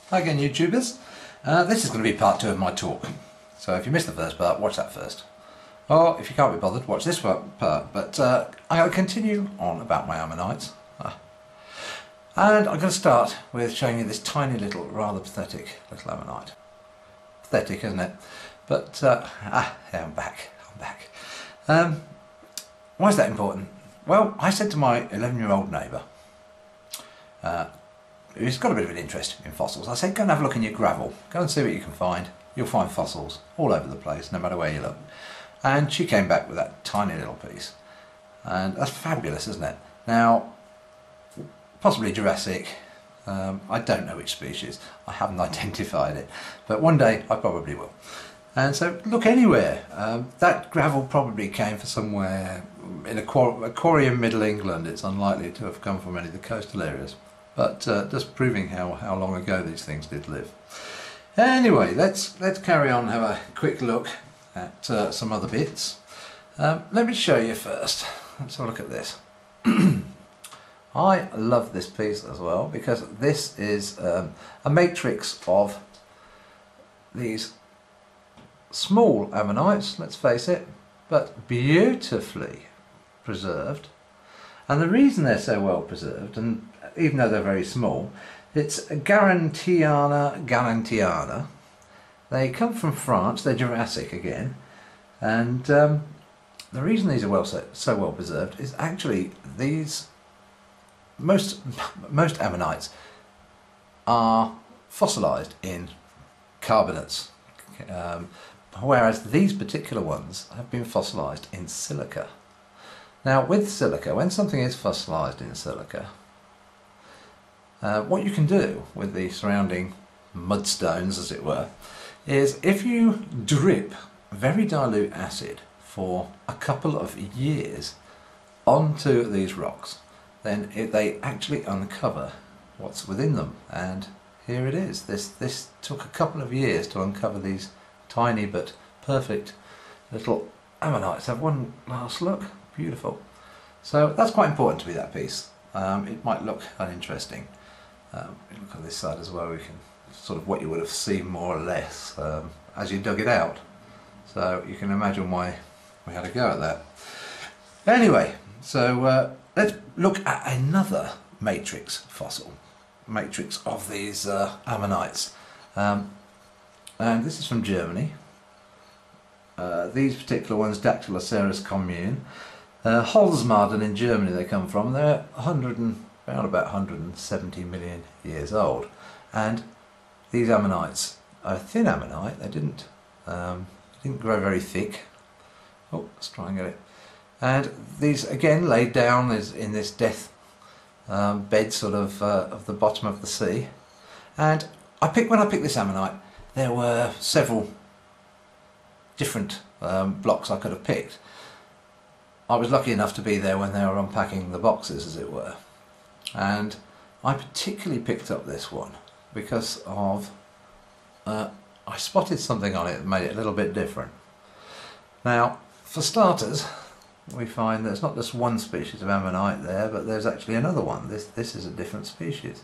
Hi again, YouTubers. This is going to be part 2 of my talk. So if you missed the first part, watch that first. Or if you can't be bothered, watch this part. But I'm going to continue on about my ammonites. And I'm going to start with showing you this tiny little, rather pathetic little ammonite. Pathetic, isn't it? But, yeah, I'm back. Why is that important? Well, I said to my 11-year-old neighbour, who's got a bit of an interest in fossils, I said, go and have a look in your gravel. Go and see what you can find. You'll find fossils all over the place, no matter where you look. And she came back with that tiny little piece. And that's fabulous, isn't it? Now, possibly Jurassic. I don't know which species. I haven't identified it. But one day I probably will. And so look anywhere. That gravel probably came from somewhere in a quarry in Middle England. It's unlikely to have come from any of the coastal areas. But just proving how long ago these things did live. Anyway, let's carry on and have a quick look at some other bits. Let me show you first. Let's have a look at this. I love this piece as well because this is a matrix of these small ammonites, let's face it, but beautifully preserved. And the reason they're so well preserved, and even though they're very small, it's Garantiana. They come from France, they're Jurassic again, and the reason these are so well preserved is actually these most ammonites are fossilised in carbonates, whereas these particular ones have been fossilised in silica. Now with silica, when something is fossilised in silica, what you can do with the surrounding mudstones, as it were, is if you drip very dilute acid for a couple of years onto these rocks, then they actually uncover what's within them. And here it is. This took a couple of years to uncover these tiny but perfect little ammonites. Have one last look. Beautiful. So that's quite important to me, that piece. It might look uninteresting. Look on this side as well, we can sort of what you would have seen more or less as you dug it out. So you can imagine why we had a go at that. Anyway, so let's look at another matrix fossil. Matrix of these ammonites. And this is from Germany. These particular ones, Dactyloceras commune. Holzmaden in Germany they come from. They're around about 170 million years old, and these ammonites are thin ammonite. They didn't grow very thick. Oh, let's try and get it. And these again laid down in this death bed sort of the bottom of the sea. And when I picked this ammonite, there were several different blocks I could have picked. I was lucky enough to be there when they were unpacking the boxes, as it were. And I particularly picked up this one because of I spotted something on it that made it a little bit different. Now, for starters, we find there's not just one species of ammonite there, but there's actually another one. This is a different species,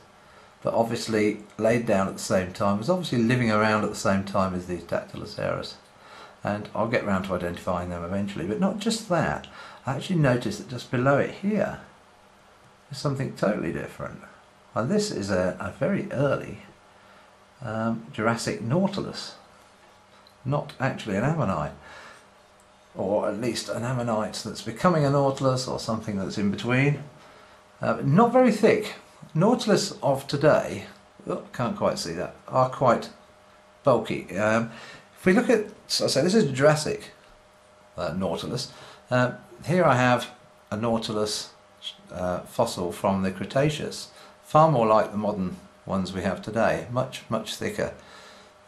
but obviously laid down at the same time. It's obviously living around at the same time as these Dactyloceras, and I'll get round to identifying them eventually. But not just that, I actually noticed that just below it here is something totally different. And this is a very early Jurassic nautilus, not actually an ammonite, or at least an ammonite that's becoming a nautilus or something that's in between. Not very thick. Nautilus of today, oh, can't quite see that, are quite bulky. If we look at, so this is Jurassic nautilus. Here I have a nautilus fossil from the Cretaceous, far more like the modern ones we have today, much thicker,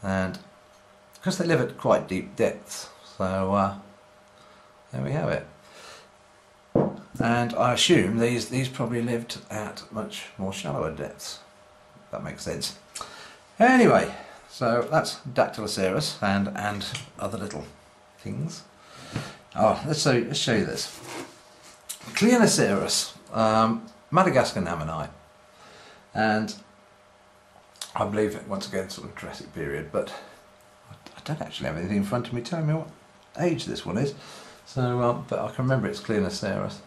and because they live at quite deep depths, so there we have it. And I assume these probably lived at much more shallower depths, if that makes sense. Anyway, so that's Dactyloceras and other little things. Oh, let's show you this. Cleonoceras, Madagascar ammonite, and I believe it, once again, sort of Jurassic period, but I don't actually have anything in front of me telling me what age this one is. So, but I can remember its Clearnoceras.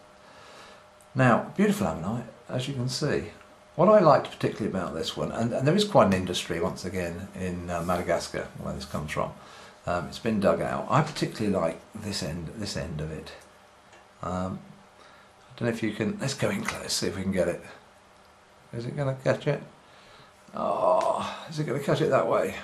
Now, beautiful ammonite, as you can see. What I liked particularly about this one, and there is quite an industry once again in Madagascar, where this comes from. It's been dug out. I particularly like this end of it. I don't know if you can. Let's go in close, see if we can get it. Is it going to catch it? Oh, is it going to catch it that way?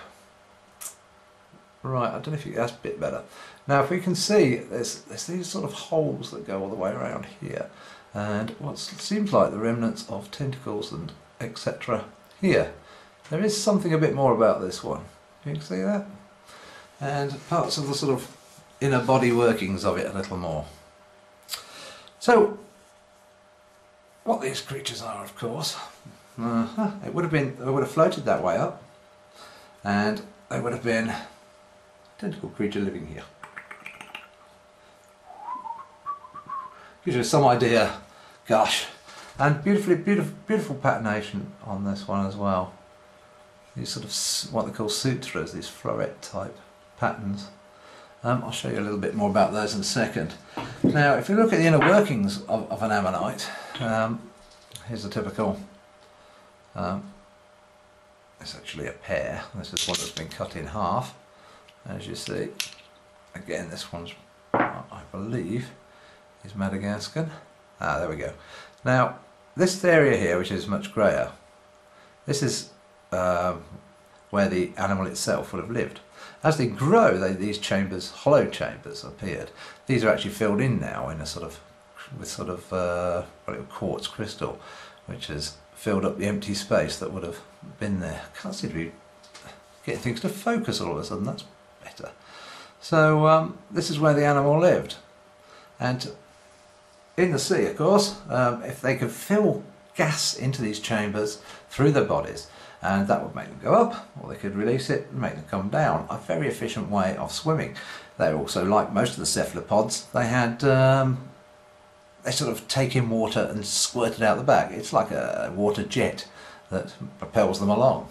Right, I don't know if you, that's a bit better. Now if we can see, there's these sort of holes that go all the way around here, and what seems like the remnants of tentacles and etc. here. There is something a bit more about this one. You can see that? And parts of the sort of inner body workings of it a little more. So, what these creatures are, of course, they would have floated that way up, and they would have been a tentacle creature living here. Gives you some idea, gosh, and beautiful patination on this one as well. These sort of what they call sutras, these floret type patterns. I'll show you a little bit more about those in a second. Now, if you look at the inner workings of an ammonite, here's a typical. It's actually a pear. This is one that's been cut in half, as you see. Again, this one's, I believe, is Madagascar. Ah, there we go. Now, this area here, which is much greyer, this is where the animal itself would have lived. As they grow, these chambers, hollow chambers, appeared. These are actually filled in now in a sort of, with sort of quartz crystal, which has filled up the empty space that would have been there. Can't seem to be getting things to focus all of a sudden. That's better. So this is where the animal lived, and in the sea, of course, if they could fill gas into these chambers through their bodies, and that would make them go up, or they could release it and make them come down. A very efficient way of swimming. They also, like most of the cephalopods, they had they sort of take in water and squirt it out the back. It's like a water jet that propels them along.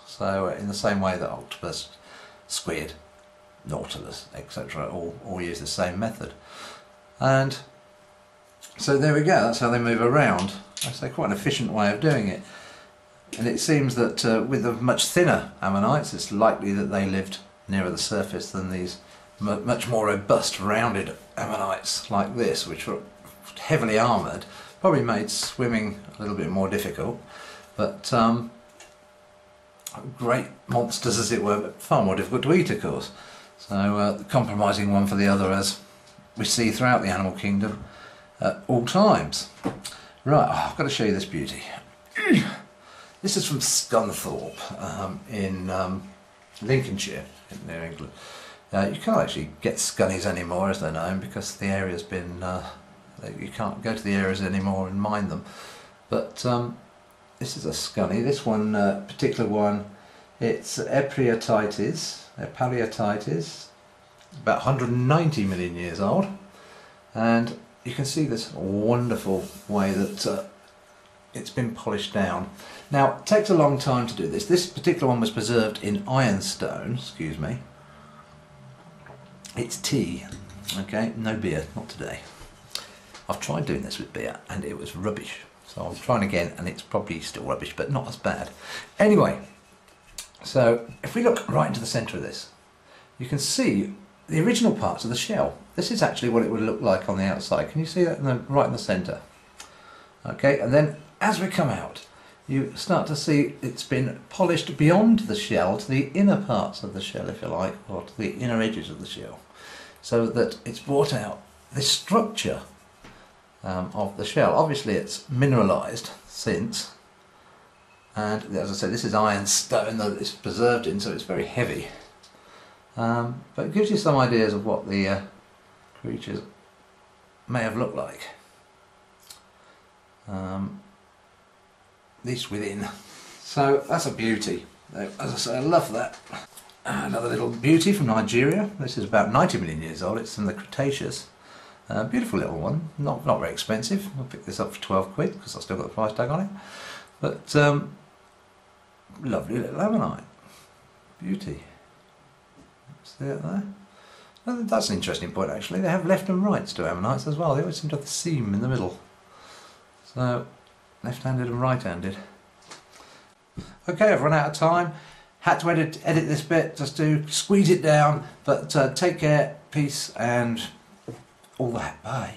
So in the same way that octopus, squid, nautilus, etc. all use the same method. And so there we go, that's how they move around. I say quite an efficient way of doing it. And it seems that with the much thinner ammonites, it's likely that they lived nearer the surface than these much more robust, rounded ammonites like this, which were heavily armoured, probably made swimming a little bit more difficult, but great monsters as it were, but far more difficult to eat, of course. So compromising one for the other, as we see throughout the animal kingdom at all times. Right, I've got to show you this beauty. This is from Scunthorpe in Lincolnshire, near England. You can't actually get scunnies anymore, as they're known, because the area's been, you can't go to the areas anymore and mine them. But this is a scunny. This one, particular one, it's Epriotites, about 190 million years old. And you can see this wonderful way that it's been polished down. Now, it takes a long time to do this. This particular one was preserved in ironstone, excuse me. It's tea, okay, no beer, not today. I've tried doing this with beer and it was rubbish. So I'm trying again and it's probably still rubbish, but not as bad. Anyway, so if we look right into the centre of this, you can see the original parts of the shell. This is actually what it would look like on the outside. Can you see that right in the centre? Okay, and then as we come out, you start to see it's been polished beyond the shell to the inner parts of the shell, if you like, or to the inner edges of the shell, so that it's brought out this structure of the shell. Obviously it's mineralised since, and as I said, this is ironstone that it's preserved in, so it's very heavy. But it gives you some ideas of what the creatures may have looked like. At least within. So that's a beauty. As I say, I love that. Another little beauty from Nigeria. This is about 90 million years old. It's from the Cretaceous. Beautiful little one. Not very expensive. I picked this up for 12 quid because I've still got the price tag on it. But lovely little ammonite. Beauty. See it there? Well, that's an interesting point actually. They have left and rights to ammonites as well. They always seem to have the seam in the middle. So, left-handed and right-handed. Okay, I've run out of time. Had to edit this bit just to squeeze it down. But take care, peace, and all that. Bye.